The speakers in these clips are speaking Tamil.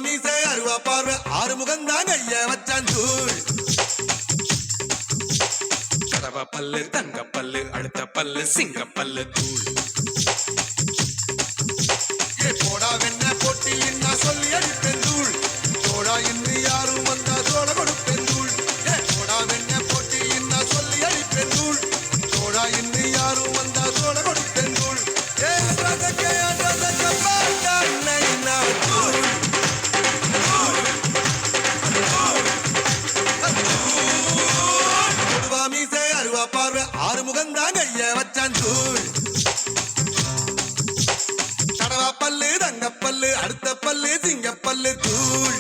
மீசை அருவா பார்வை ஆறு முகந்தான் ஐய வச்சான் தூள் கடவா பல்லு தங்க பல்லு அடுத்த பல்லு சிங்க பல்லு தூள் போடா வெண்ண போட்டி நான் சொல்லி அடிப்பேன் தூள் போடா இன்று யாரும் வந்தா சோழ கொடுப்பேன் தூள் போடா வெண்ண போட்டி நான் சொல்லி அடிப்பேன் தூள் போடா இன்று யாரும் வந்தா சோழ கொடுப்பேன் தூள் மீசை அருவா பார்வை ஆறு முகந்தான் ஐய வச்சான் தூள் கடவா பல்லு தங்க பல்லு அடுத்த பல்லு சிங்க பல்லு தூள்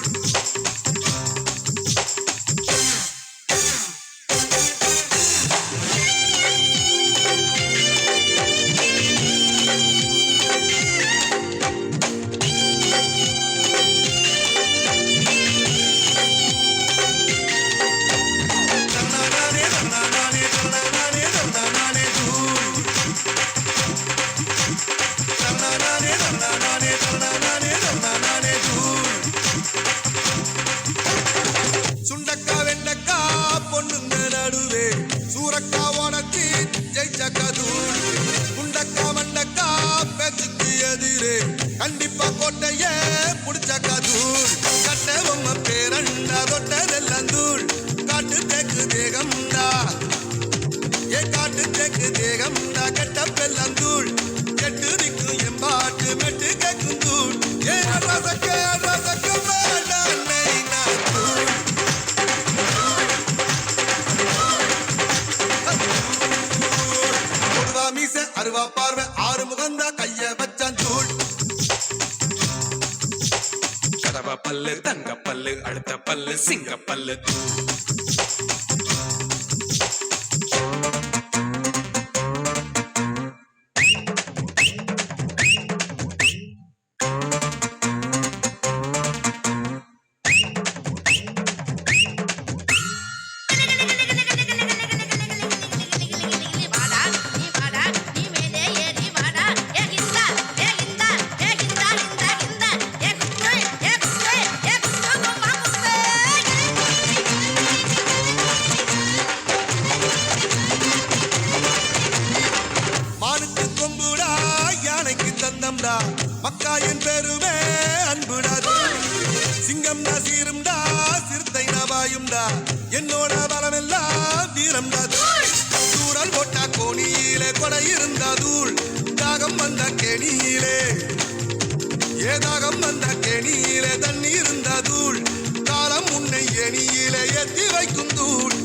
சுண்டக்கா வெண்டக்கா பொண்ணுங்க நடுவே சூரக்கா உனக்கு ஜெயிச்சக்கா தூள் குண்டக்கா மண்டக்கா பேச்சுக்கு எதிரே கண்டிப்பா கோட்டைய புடிச்சக்கா தூள் கட்ட பொம்மை பேரண்டா தொட்டதெல்லாம் தூள் காட்டு தேக்கு தேகம்டா காட்டு தேக்கு தேகம்டா கெட்ட பெல்லாம் தூள் கெட்டு நிற்கும் எம்பாட்டு மெட்டு கேட்கும் தூள் ரசக்க மீசை அருவா பார்வை ஆறு முகந்தா கைய வச்சான் தூள் கடவா பல்லு தங்க பல்லு அடுத்த பல்லு சிங்க பல்லு தூள் மக்காயின் பெருமே அன்புடா சிங்கம் சீரும்டா சிறுத்தை நபாயும்டா என்னோட பலமெல்லாம் வீரம்டா தூரல் போட்டா கோணியிலே கொடை இருந்தா தூள் தாகம் வந்த கேணியிலே ஏதாகம் வந்த கேணியிலே தண்ணி இருந்தா தூள் காலம் உன்னை எணியிலே ஏத்தி வைக்கும் தூள்